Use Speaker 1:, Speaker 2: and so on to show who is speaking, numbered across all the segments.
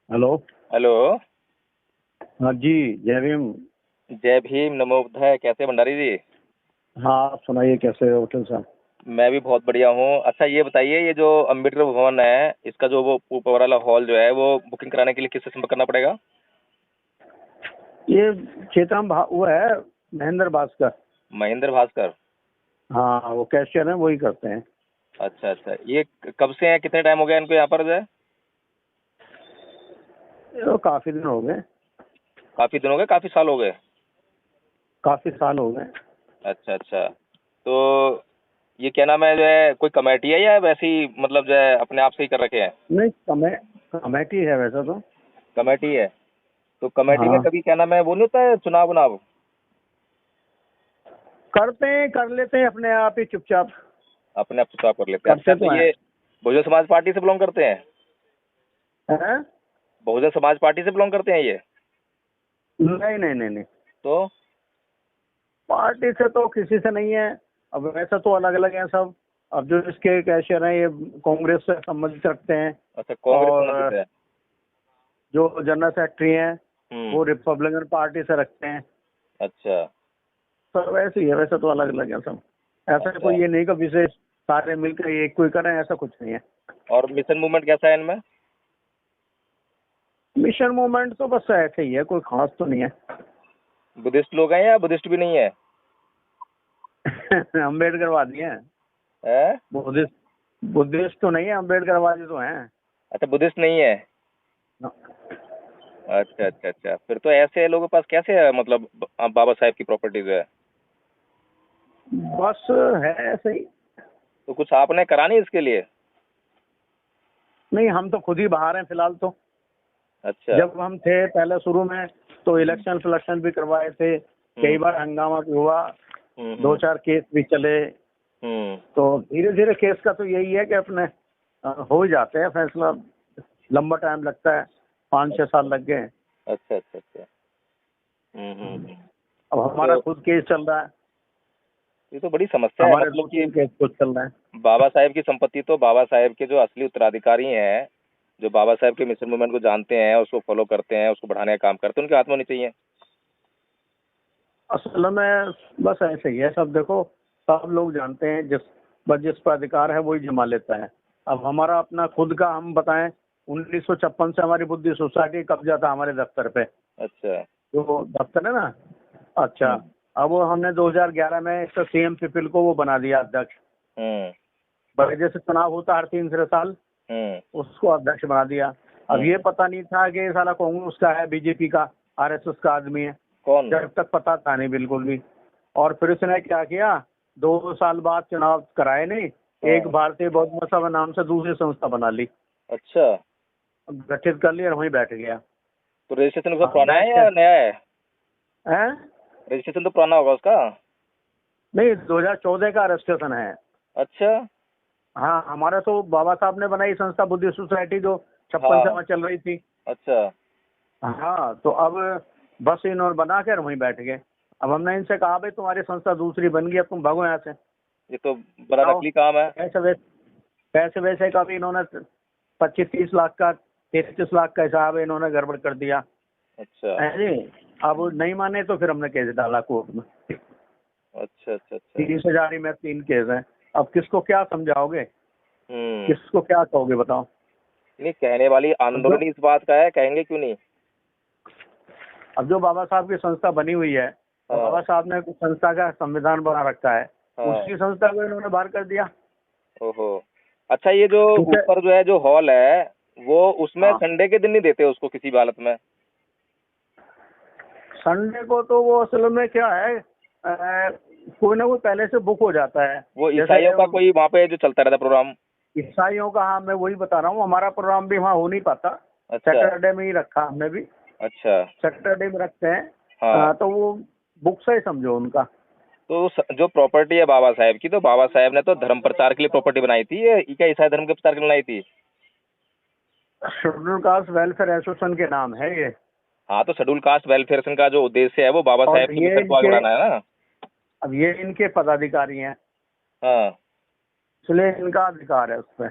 Speaker 1: Hello.
Speaker 2: Hello.
Speaker 1: हाँ जी। जय भीम।
Speaker 2: जय भीम, नमो बुद्धाय। कैसे भंडारी जी?
Speaker 1: हाँ, आप सुनाइए कैसे हो वकील साहब।
Speaker 2: मैं भी बहुत बढ़िया हूँ। अच्छा, ये बताइए, ये जो अम्बेडकर भवन है, इसका जो वो ऊपर वाला हॉल जो है, वो बुकिंग कराने के लिए किससे संपर्क करना पड़ेगा?
Speaker 1: ये वो है महेंद्र भास्कर।
Speaker 2: महेंद्र भास्कर।
Speaker 1: हाँ, वो कैशियर हैं, वही करते हैं।
Speaker 2: अच्छा अच्छा, ये कब से है, कितने टाइम हो गया इनको यहाँ पर जो है?
Speaker 1: ये तो काफी दिन हो गए।
Speaker 2: काफी दिन हो गए, काफी साल हो गए।
Speaker 1: काफी साल हो गए।
Speaker 2: अच्छा अच्छा। तो ये क्या नाम है जो है, कोई कमेटी है या वैसे ही मतलब जो है अपने आप से ही कर रखे हैं?
Speaker 1: नहीं, कमेटी है वैसा तो।
Speaker 2: कमेटी है। तो कमेटी में
Speaker 1: हाँ,
Speaker 2: कभी क्या नाम है, वो नहीं होता है चुनाव उनाव?
Speaker 1: करते हैं, कर लेते हैं अपने आप ही चुपचाप।
Speaker 2: अपने आप चुनाव कर लेते हैं। अच्छा,
Speaker 1: करते
Speaker 2: तो
Speaker 1: तो हैं।
Speaker 2: ये बहुजन समाज पार्टी से बिलोंग करते हैं?
Speaker 1: हैं?
Speaker 2: बहुजन समाज पार्टी से बिलोंग करते हैं ये?
Speaker 1: नहीं नहीं नहीं नहीं।
Speaker 2: तो
Speaker 1: पार्टी से तो किसी से नहीं है। अब वैसा तो अलग अलग है सब। अब जो इसके कैशियर हैं ये कांग्रेस से संबंधित रखते हैं।
Speaker 2: अच्छा, कांग्रेस संबंधित
Speaker 1: और
Speaker 2: है।
Speaker 1: जो जनरल सेक्रेटरी हैं
Speaker 2: हम्म।
Speaker 1: वो रिपब्लिकन पार्टी से रखते हैं।
Speaker 2: अच्छा
Speaker 1: सब वैसे ही है, वैसे तो अलग अलग है सब। ऐसा
Speaker 2: अच्छा।
Speaker 1: कोई ये नहीं कि विशेष सारे मिलकर एक कोई करें, ऐसा कुछ नहीं है।
Speaker 2: और मिशन मूवमेंट कैसा है इनमें?
Speaker 1: मिशन मूवमेंट तो बस ऐसे ही है, कोई खास तो नहीं है।
Speaker 2: बुद्धिस्ट लोग हैं या बुद्धिस्ट भी नहीं है?
Speaker 1: अम्बेडकरवादी हैं।
Speaker 2: हैं?
Speaker 1: बुद्धिस्ट बुद्धिस्ट तो नहीं है, अम्बेडकरवादी तो हैं।
Speaker 2: अच्छा, बुद्धिस्ट नहीं है। अच्छा अच्छा अच्छा, फिर तो ऐसे लोगों के पास कैसे है, मतलब बाबा साहेब की प्रॉपर्टीज है?
Speaker 1: बस है ऐसे ही।
Speaker 2: तो कुछ आपने करा नहीं इसके लिए?
Speaker 1: नहीं, हम तो खुद ही बाहर हैं फिलहाल तो।
Speaker 2: अच्छा।
Speaker 1: जब हम थे पहले शुरू में तो इलेक्शन फिलेक्शन भी करवाए थे। कई
Speaker 2: हम्म
Speaker 1: बार हंगामा भी हुआ। दो
Speaker 2: हम्म
Speaker 1: चार केस भी चले।
Speaker 2: हम्म।
Speaker 1: तो धीरे धीरे केस का तो यही है कि अपने हो ही जाते हैं फैसला। लंबा टाइम लगता है। 5-6 साल लग गए।
Speaker 2: अच्छा अच्छा अच्छा। हम्म।
Speaker 1: अब हमारा
Speaker 2: तो
Speaker 1: खुद केस चल रहा है।
Speaker 2: ये तो बड़ी समस्या है,
Speaker 1: हमारे
Speaker 2: मतलब
Speaker 1: दो
Speaker 2: कि
Speaker 1: तीन केस खुद चल रहे हैं।
Speaker 2: बाबा साहेब की संपत्ति तो बाबा साहेब के जो असली उत्तराधिकारी हैं, जो बाबा साहेब के मिशन मूवमेंट को जानते हैं, उसको फॉलो करते हैं, उसको बढ़ाने का काम करते हैं, उनके हाथ में होनी चाहिए।
Speaker 1: असल में बस ऐसे ही है सब, देखो। सब लोग जानते हैं, जिस पर अधिकार है वही जमा लेता है। अब हमारा अपना खुद का हम बताएं। 1956 से हमारी बुद्धि सोसाइटी का कब्जा था हमारे दफ्तर पे।
Speaker 2: अच्छा।
Speaker 1: जो दफ्तर है ना। अच्छा।
Speaker 2: हम्म
Speaker 1: अब वो हमने 2011 में इसका सीएम पिपिल को वो बना दिया अध्यक्ष।
Speaker 2: हम्म
Speaker 1: बड़े जैसे चुनाव होता है हर 3 साल।
Speaker 2: हम्म
Speaker 1: उसको अध्यक्ष बना दिया। अब ये
Speaker 2: हम्म।
Speaker 1: पता नहीं था कि ये साला कांग्रेस का है, बीजेपी का, आरएसएस का आदमी है।
Speaker 2: कौन?
Speaker 1: जब तक पता था नहीं बिल्कुल भी। और फिर उसने क्या किया। 2 साल बाद चुनाव कराए नहीं। एक
Speaker 2: हाँ।
Speaker 1: भारतीय बौद्ध महासभा नाम से दूसरी संस्था बना ली।
Speaker 2: अच्छा,
Speaker 1: गठित कर ली और वहीं बैठ गया।
Speaker 2: तो रजिस्ट्रेशन उसका
Speaker 1: हाँ,
Speaker 2: पुराना
Speaker 1: बैठ
Speaker 2: है
Speaker 1: के।
Speaker 2: या नया है?
Speaker 1: हैं?
Speaker 2: रजिस्ट्रेशन तो पुराना होगा उसका।
Speaker 1: नहीं, 2014 का रजिस्ट्रेशन है।
Speaker 2: अच्छा।
Speaker 1: हाँ, हमारा तो बाबा साहब ने बनाई संस्था बुद्धिस्ट सोसाइटी जो 56 से
Speaker 2: हाँ।
Speaker 1: वहाँ चल रही थी।
Speaker 2: अच्छा।
Speaker 1: हाँ, तो अब बस इन्होंने बना कर वहीं बैठ गए। अब हमने इनसे कहा भाई तुम्हारी संस्था दूसरी बन गई, अब तुम भागो यहाँ से।
Speaker 2: ये तो बड़ा
Speaker 1: आओ।
Speaker 2: नकली काम है।
Speaker 1: पैसे वैसे का भी इन्होंने 25-30 लाख का, 33 लाख का हिसाब है, इन्होंने गड़बड़ कर दिया।
Speaker 2: अच्छा
Speaker 1: है जी। अब नहीं माने तो फिर हमने केस डाला कोर्ट में।
Speaker 2: अच्छा अच्छा अच्छा।
Speaker 1: 30,000 में 3 केस हैं। अब किसको क्या समझाओगे।
Speaker 2: हम्म।
Speaker 1: किसको क्या कहोगे बताओ।
Speaker 2: नहीं, कहने वाली
Speaker 1: अब जो
Speaker 2: आंदोलन इस बात का है, कहेंगे क्यों नहीं?
Speaker 1: अब जो बाबा साहब की संस्था बनी हुई है। और
Speaker 2: हाँ
Speaker 1: बाबा साहब ने कुछ संस्था का संविधान बना रखा है।
Speaker 2: हाँ।
Speaker 1: उसी संस्था को इन्होंने बाहर कर दिया।
Speaker 2: ओहो। अच्छा, ये जो
Speaker 1: क्योंकि
Speaker 2: ऊपर जो है, जो हॉल है, वो उसमें
Speaker 1: हाँ,
Speaker 2: संडे के दिन नहीं देते उसको किसी भी हालत में?
Speaker 1: संडे को तो वो असल में क्या है, कोई ना कोई पहले से बुक हो जाता है।
Speaker 2: वो
Speaker 1: जैसे
Speaker 2: ईसाइयों का कोई वहाँ पे जो चलता रहता प्रोग्राम?
Speaker 1: ईसाइयों का, हाँ मैं वही बता रहा हूँ, हमारा प्रोग्राम भी वहाँ हो नहीं पाता।
Speaker 2: अच्छा
Speaker 1: सैटरडे में ही रखा हमने भी।
Speaker 2: अच्छा।
Speaker 1: सैटरडे में रखते हैं।
Speaker 2: हाँ।
Speaker 1: तो वो बुक से ही समझो उनका।
Speaker 2: तो जो प्रॉपर्टी है बाबा साहेब की, तो बाबा साहेब ने तो धर्म प्रचार के लिए प्रॉपर्टी बनाई थी, ये क्या ईसाई धर्म के प्रचार के लिए बनाई थी?
Speaker 1: शेड्यूल कास्ट वेलफेयर एसोसिएशन के नाम है ये।
Speaker 2: हाँ, तो शेड्यूल कास्ट वेलफेयर का जो उद्देश्य है वो बाबा साहेब
Speaker 1: और
Speaker 2: के
Speaker 1: ये
Speaker 2: मिशन को आगे
Speaker 1: इनके
Speaker 2: बढ़ाना है ना?
Speaker 1: अब ये इनके पदाधिकारी हैं।
Speaker 2: हाँ।
Speaker 1: इसलिए इनका अधिकार है उस पर।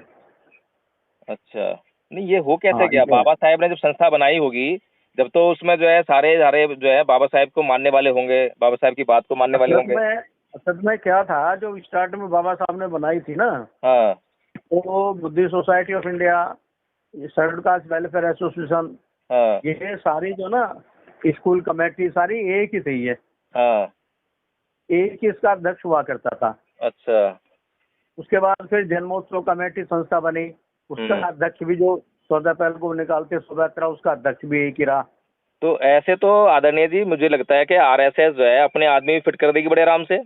Speaker 2: अच्छा। नहीं, ये हो कैसे
Speaker 1: हाँ
Speaker 2: गया?
Speaker 1: ये है।
Speaker 2: बाबा साहेब ने जब संस्था बनाई होगी, जब तो उसमें जो है सारे सारे जो है बाबा साहेब को मानने वाले होंगे, बाबा साहेब की बात को मानने वाले
Speaker 1: असल
Speaker 2: होंगे।
Speaker 1: में असल में क्या था, जो स्टार्ट में बाबा साहब ने बनाई थी ना,
Speaker 2: हाँ।
Speaker 1: तो Buddhist society of India, schedule caste welfare association,
Speaker 2: हाँ।
Speaker 1: ये सारी जो ना स्कूल कमेटी सारी एक ही थी ये,
Speaker 2: हाँ।
Speaker 1: एक ही इसका अध्यक्ष हुआ करता था।
Speaker 2: अच्छा।
Speaker 1: उसके बाद फिर जन्मोत्सव कमेटी संस्था बनी, उसका अध्यक्ष भी जो 14 अप्रैल को निकालते शोभायात्रा, उसका अध्यक्ष भी एक ही रहा।
Speaker 2: तो ऐसे तो आदरणीय जी मुझे लगता है कि आरएसएस जो है अपने आदमी भी फिट कर देगी बड़े आराम से।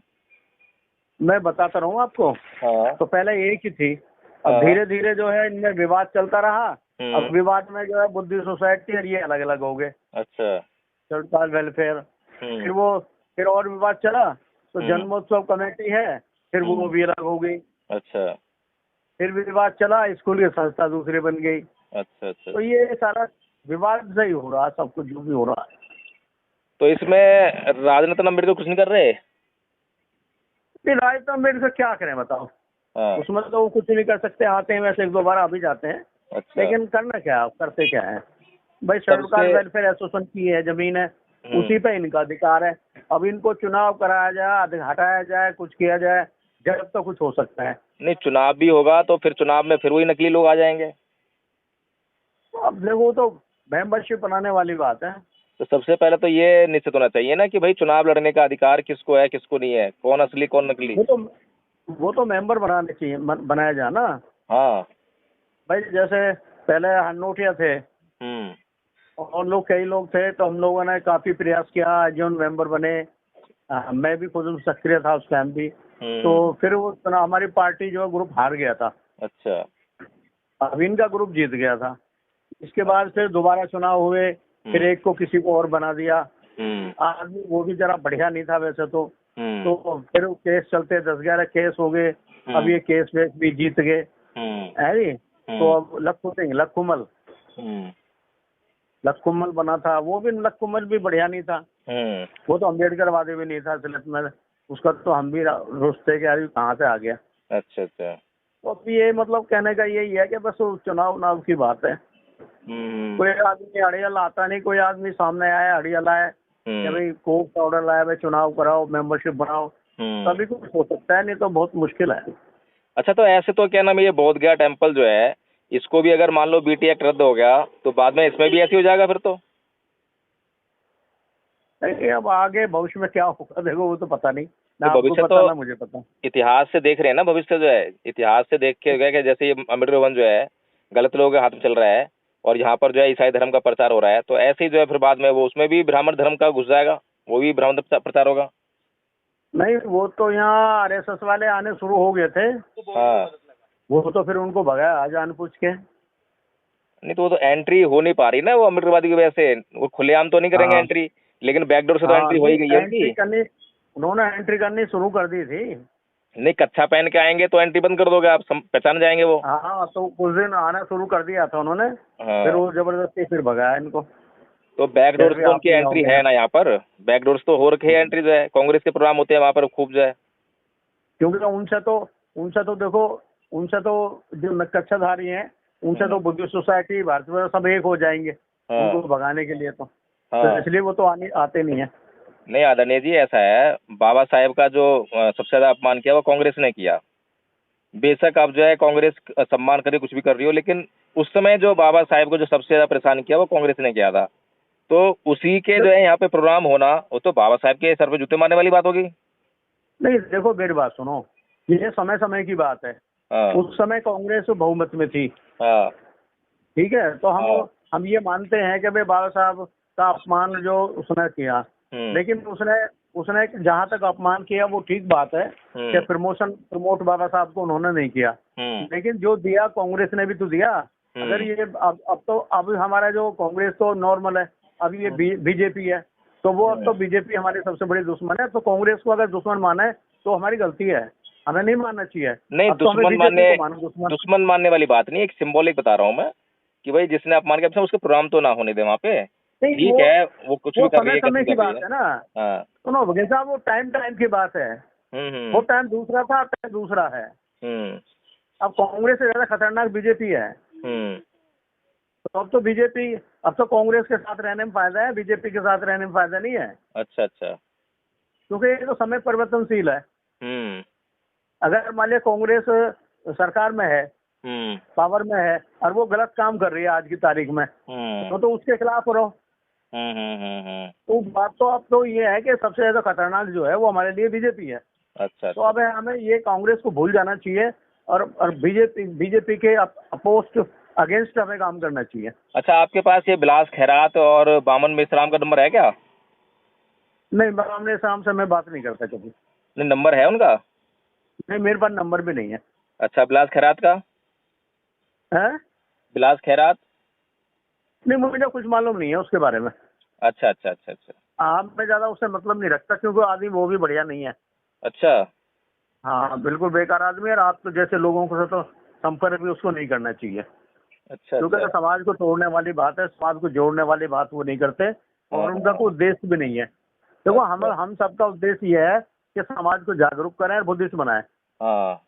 Speaker 1: मैं बताता रहूँ आपको।
Speaker 2: हाँ।
Speaker 1: तो पहले एक ही थी, अब
Speaker 2: हाँ।
Speaker 1: धीरे धीरे जो है इनमें विवाद चलता रहा। अब
Speaker 2: हम्म।
Speaker 1: विवाद में जो है बुद्धि सोसाइटी और ये अलग अलग हो गए,
Speaker 2: अच्छा।
Speaker 1: Schedule welfare. फिर
Speaker 2: हम्म।
Speaker 1: वो फिर और विवाद चला, तो
Speaker 2: हम्म।
Speaker 1: जन्मोत्सव कमेटी है, फिर वो भी अलग हो गई।
Speaker 2: अच्छा।
Speaker 1: फिर विवाद चला, स्कूल की संस्था दूसरी बन गई।
Speaker 2: अच्छा। अच्छा।
Speaker 1: तो ये सारा विवाद से ही हो रहा, सब कुछ जो भी हो रहा है।
Speaker 2: तो इसमें राजनीति अम्बेडकर कुछ नहीं कर रहे?
Speaker 1: फिर राजनीति अम्बेडकर क्या करें बताओ,
Speaker 2: हाँ।
Speaker 1: उसमें तो वो कुछ नहीं कर सकते। आते हैं वैसे 1-2 बार अभी जाते हैं,
Speaker 2: अच्छा।
Speaker 1: लेकिन करना क्या, करते क्या है भाई? शेड्यूल
Speaker 2: सबसे।
Speaker 1: कास्ट वेलफेयर एसोसिएशन की है जमीन है, उसी
Speaker 2: हम्म।
Speaker 1: पे इनका अधिकार है। अब इनको चुनाव कराया जाए, हटाया जाए, कुछ किया जाए, जब तो कुछ हो सकता है।
Speaker 2: नहीं, चुनाव भी होगा तो फिर चुनाव में फिर वही नकली लोग आ जाएंगे।
Speaker 1: अब देखो, तो मेंबरशिप बनाने वाली बात है।
Speaker 2: तो सबसे पहले तो ये निश्चित होना चाहिए ना कि भाई चुनाव लड़ने का अधिकार किसको है किसको नहीं है, कौन असली कौन नकली।
Speaker 1: वो तो मेंबर बनाने चाहिए, बनाया जाए ना
Speaker 2: हाँ।
Speaker 1: भाई। जैसे पहले हनोटिया थे
Speaker 2: हम्म।
Speaker 1: और लोग, कई लोग थे, तो हम लोगों ने काफी प्रयास किया, जो मेंबर बने। मैं भी खुद सक्रिय था उस टाइम भी। तो फिर वो हमारी पार्टी जो ग्रुप हार गया था,
Speaker 2: अच्छा।
Speaker 1: अब इनका ग्रुप जीत गया था। इसके बाद फिर दोबारा चुनाव हुए, फिर एक को किसी को और बना दिया। आदमी वो भी जरा बढ़िया नहीं था वैसे तो। तो फिर वो केस चलते, 10-11 केस हो गए। अब ये केस वेस भी जीत गए है जी। तो अब लखुमल बना था, वो भी लखुमल भी बढ़िया नहीं था। वो तो अम्बेडकर वादी भी नहीं था असलियत में। उसका तो हम भी रुस्ते के यार कहाँ से आ गया।
Speaker 2: अच्छा। अच्छा।
Speaker 1: तो अब ये मतलब कहने का यही है कि बस वो चुनाव की बात है। कोई आदमी अड़ियल आता नहीं, कोई आदमी सामने आया अड़ियल आए कि भाई कोर्ट का ऑर्डर लाया, भाई चुनाव कराओ, मेंबरशिप बनाओ, तभी कुछ हो सकता है, नहीं तो बहुत मुश्किल है।
Speaker 2: अच्छा, तो ऐसे तो क्या नाम है, ये बोध गया टेम्पल जो है इसको भी अगर मान लो बीटी एक्ट रद्द हो गया तो बाद में इसमें भी ऐसे हो जाएगा फिर तो?
Speaker 1: नहीं, अब आगे भविष्य में क्या होगा देखो, वो तो पता नहीं ना,
Speaker 2: तो
Speaker 1: आपको
Speaker 2: भविष्य
Speaker 1: पता
Speaker 2: तो
Speaker 1: ना मुझे पता।
Speaker 2: इतिहास से देख रहे हैं ना, भविष्य जो है इतिहास से देख के गए कि जैसे ये अम्बेडकर भवन जो है गलत लोगों के हाथ में चल रहा है और यहाँ पर जो है ईसाई धर्म का प्रचार हो रहा है, तो ऐसे ही जो है फिर बाद में वो उसमें भी ब्राह्मण धर्म का घुस जाएगा, वो भी ब्राह्मण धर्म का प्रचार होगा।
Speaker 1: नहीं, वो तो यहाँ आरएसएस वाले आने शुरू हो गए थे।
Speaker 2: हाँ।
Speaker 1: वो तो फिर उनको भगाया जान पूछ के।
Speaker 2: नहीं तो वो तो एंट्री हो नहीं पा रही ना, वो अम्बेडकरवादी की वजह से वो खुलेआम तो नहीं करेंगे
Speaker 1: हाँ
Speaker 2: एंट्री, लेकिन बैकडोर से तो
Speaker 1: हाँ,
Speaker 2: एंट्री हो ही गई है
Speaker 1: एंट्री
Speaker 2: उनकी।
Speaker 1: करनी, उन्होंने एंट्री करनी शुरू कर दी थी।
Speaker 2: नहीं, कच्छा पहन के आएंगे तो एंट्री बंद कर दोगे आप, पहचान जाएंगे वो।
Speaker 1: हाँ, तो उस दिन आना शुरू कर दिया था उन्होंने। फिर
Speaker 2: हाँ।
Speaker 1: वो जबरदस्ती फिर भगाया इनको।
Speaker 2: तो बैकडोर से
Speaker 1: जैसे
Speaker 2: तो
Speaker 1: आप
Speaker 2: उनकी
Speaker 1: नहीं
Speaker 2: एंट्री
Speaker 1: आओगे
Speaker 2: है
Speaker 1: ना,
Speaker 2: ना यहाँ पर, बैकडोर से तो हो रखी है एंट्री जो है, कांग्रेस के प्रोग्राम होते हैं वहाँ पर खूब जो है।
Speaker 1: क्योंकि उनसे तो देखो, उनसे तो जो कक्षाधारी हैं, उनसे तो बुद्धिस्ट सोसाइटी, भारतीय सब एक हो जाएंगे
Speaker 2: हाँ।
Speaker 1: उनको भगाने के लिए। तो
Speaker 2: हाँ।
Speaker 1: इसलिए वो तो आते नहीं है।
Speaker 2: नहीं आदरणीय जी, ऐसा है, बाबा साहेब का जो सबसे ज्यादा अपमान किया वो कांग्रेस ने किया। बेशक आप जो है कांग्रेस सम्मान करे कुछ भी कर रही हो, लेकिन उस समय जो बाबा साहेब को जो सबसे ज्यादा परेशान किया वो कांग्रेस ने किया था। तो उसी के जो है यहाँ पे प्रोग्राम होना, वो तो बाबा साहेब के सर पे जूते मारने वाली बात होगी।
Speaker 1: नहीं देखो, मेरी बात सुनो, ये समय समय की बात है।
Speaker 2: हाँ।
Speaker 1: उस समय कांग्रेस बहुमत में थी,
Speaker 2: हाँ।
Speaker 1: ठीक है। तो
Speaker 2: हाँ।
Speaker 1: हम ये मानते हैं कि भाई बाबा साहब का अपमान जो उसने किया, लेकिन उसने उसने जहाँ तक अपमान किया वो ठीक बात है कि प्रमोट बाबा साहब को उन्होंने नहीं किया, लेकिन जो दिया कांग्रेस ने भी तो दिया। अगर ये अब हमारा जो कांग्रेस तो नॉर्मल है, अब ये बीजेपी है, तो वो अब तो बीजेपी हमारी सबसे बड़ी दुश्मन है। तो कांग्रेस को अगर दुश्मन माने तो हमारी गलती है, हमें नहीं मानना चाहिए।
Speaker 2: नहीं,
Speaker 1: अब तो हमें बीजेपी को मानो दुश्मन।
Speaker 2: दुश्मन मानने वाली बात नहीं, एक सिंबॉलिक बता रहा हूँ मैं कि भाई जिसने अपमान किया उसके प्रोग्राम तो ना होने दे वहाँ पे।
Speaker 1: नहीं,
Speaker 2: ठीक है, वो कुछ भी कर रही
Speaker 1: समय
Speaker 2: है,
Speaker 1: समय
Speaker 2: कैसे
Speaker 1: की
Speaker 2: कर रही
Speaker 1: बात
Speaker 2: है।
Speaker 1: है ना।
Speaker 2: हाँ।
Speaker 1: सुनो भगत साहब, वो टाइम की बात है। वो टाइम दूसरा था, टाइम दूसरा है। अब कांग्रेस से ज्यादा खतरनाक बीजेपी है। तो अब तो बीजेपी, अब तो कांग्रेस के साथ रहने में फायदा है, बीजेपी के साथ रहने में फायदा नहीं है,
Speaker 2: अच्छा अच्छा।
Speaker 1: क्योंकि ये तो समय परिवर्तनशील है।
Speaker 2: हम्म
Speaker 1: अगर मान लिया कांग्रेस सरकार में है,
Speaker 2: हम्म
Speaker 1: पावर में है, और वो गलत काम कर रही है आज की तारीख में, तो उसके खिलाफ रहो।
Speaker 2: हम्म।
Speaker 1: तो बात तो अब तो ये है कि सबसे ज्यादा खतरनाक जो है वो हमारे लिए बीजेपी है।
Speaker 2: अच्छा
Speaker 1: तो
Speaker 2: अच्छा।
Speaker 1: अब हमें ये कांग्रेस को भूल जाना चाहिए, और बीजेपी के अपोस्ट अगेंस्ट हमें काम करना चाहिए।
Speaker 2: अच्छा, आपके पास ये बिलास खैरात और बामन मेश्राम का नंबर है क्या?
Speaker 1: नहीं, आमने सामने से मैं बात नहीं करता कभी।
Speaker 2: नहीं, नंबर है उनका?
Speaker 1: नहीं, मेरे पास नंबर भी नहीं है।
Speaker 2: अच्छा, बिलास खैरात का?
Speaker 1: हैं?
Speaker 2: बिलास खैरात?
Speaker 1: नहीं, मुझे कुछ मालूम नहीं है उसके बारे में।
Speaker 2: अच्छा अच्छा अच्छा अच्छा।
Speaker 1: आप मैं ज्यादा उससे मतलब नहीं रखता, क्योंकि आदमी वो भी बढ़िया नहीं है।
Speaker 2: अच्छा
Speaker 1: हाँ, बिल्कुल बेकार आदमी है, और आप तो जैसे लोगों को तो संपर्क भी उसको नहीं करना चाहिए,
Speaker 2: अच्छा
Speaker 1: क्योंकि
Speaker 2: अच्छा।
Speaker 1: समाज को तोड़ने वाली बात है, समाज को जोड़ने वाली बात वो नहीं करते, और उनका कोई उद्देश्य भी नहीं है। देखो, हम सबका उद्देश्य ये है कि समाज को जागरूक करें और बुद्धिस्ट बनाएं।
Speaker 2: हाँ,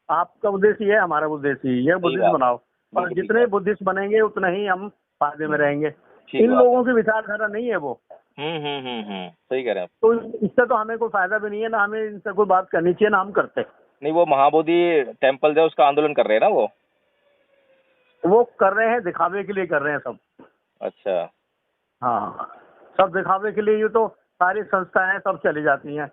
Speaker 1: आपका उद्देश्य ये है, हमारा उद्देश्य ये है,
Speaker 2: सही
Speaker 1: बुद्धिस्ट
Speaker 2: बात है।
Speaker 1: बनाओ, और
Speaker 2: बिल्कुल ठीक
Speaker 1: जितने
Speaker 2: बात।
Speaker 1: बुद्धिस्ट बनेंगे उतना ही हम फायदे में रहेंगे।
Speaker 2: ठीक
Speaker 1: इन
Speaker 2: बात है।
Speaker 1: लोगों की विचारधारा नहीं है वो,
Speaker 2: सही कह रहे हैं आप।
Speaker 1: तो इससे तो हमें कोई फायदा भी नहीं है, ना हमें इनसे कोई बात करनी चाहिए, ना हम करते।
Speaker 2: नहीं, वो महाबोधि टेम्पल जो है उसका आंदोलन कर रहे हैं ना वो?
Speaker 1: वो कर रहे हैं, दिखावे के लिए कर रहे हैं सब।
Speaker 2: अच्छा।
Speaker 1: हाँ, सब दिखावे के लिए, ये तो सारी संस्थाएं सब चली जाती हैं,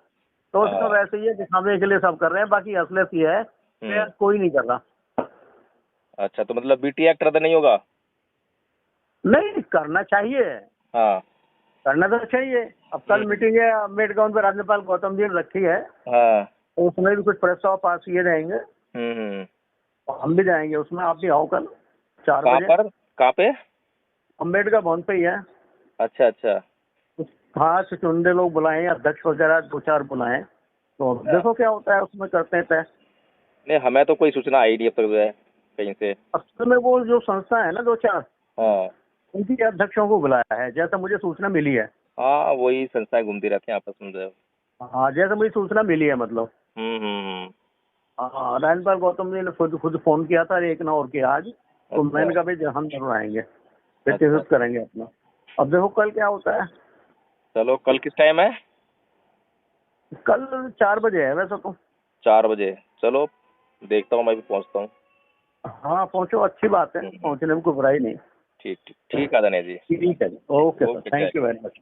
Speaker 1: तो
Speaker 2: हाँ।
Speaker 1: सब ऐसे ही है, दिखावे के लिए सब कर रहे हैं, बाकी असलियत ये है कि कोई नहीं कर रहा।
Speaker 2: अच्छा, तो मतलब बीटी एक्ट रद्द नहीं होगा?
Speaker 1: नहीं, करना चाहिए,
Speaker 2: हाँ
Speaker 1: करना तो चाहिए। अब कल मीटिंग है अम्बेडकर पे, राज्यपाल गौतम जी ने रखी है,
Speaker 2: हाँ।
Speaker 1: तो उसमें भी कुछ प्रस्ताव पास किए जाएंगे,
Speaker 2: हम्म।
Speaker 1: और हम भी जाएंगे उसमें। आप भी आओ कल 4
Speaker 2: कहाँ
Speaker 1: बजे,
Speaker 2: पर? कहाँ पे?
Speaker 1: अम्बेडकर भवन पे ही है।
Speaker 2: अच्छा अच्छा।
Speaker 1: हाँ, चुनिंदे लोग बुलाए हैं, अध्यक्ष वगैरह 2-4 बुलाए हैं, तो देखो क्या होता है, उसमें करते हैं तय।
Speaker 2: नहीं, हमें तो कोई सूचना आई नहीं अब तक जो है कहीं से।
Speaker 1: असल में वो जो संस्था है ना 2-4,
Speaker 2: हाँ
Speaker 1: उनकी अध्यक्षों को बुलाया है, जैसा मुझे सूचना मिली है।
Speaker 2: हाँ, वही संस्थाएं घूमती रहती हैं आपस में जो है।
Speaker 1: हाँ, जैसा मुझे सूचना मिली है, मतलब।
Speaker 2: हम्म।
Speaker 1: हाँ, राज्यपाल गौतम जी ने खुद खुद फोन किया था, एक ना और किया आज, तो
Speaker 2: अच्छा
Speaker 1: मैंने कहा भाई हम जरूर आएंगे,
Speaker 2: अच्छा।
Speaker 1: व्यक्तिगत करेंगे अपना। अब देखो कल क्या होता है।
Speaker 2: चलो, कल किस टाइम है?
Speaker 1: कल 4 बजे है वैसे तो।
Speaker 2: 4 बजे। चलो, देखता हूँ, मैं भी पहुँचता हूँ।
Speaker 1: हाँ, पहुंचो, अच्छी बात है,
Speaker 2: हम्म।
Speaker 1: पहुंचने में कोई बुराई नहीं।
Speaker 2: ठीक ठीक ठीक है, धन्य जी।
Speaker 1: ठीक है, ओके सर,
Speaker 2: ओके, जय
Speaker 1: thank you
Speaker 2: Hind.
Speaker 1: Very much.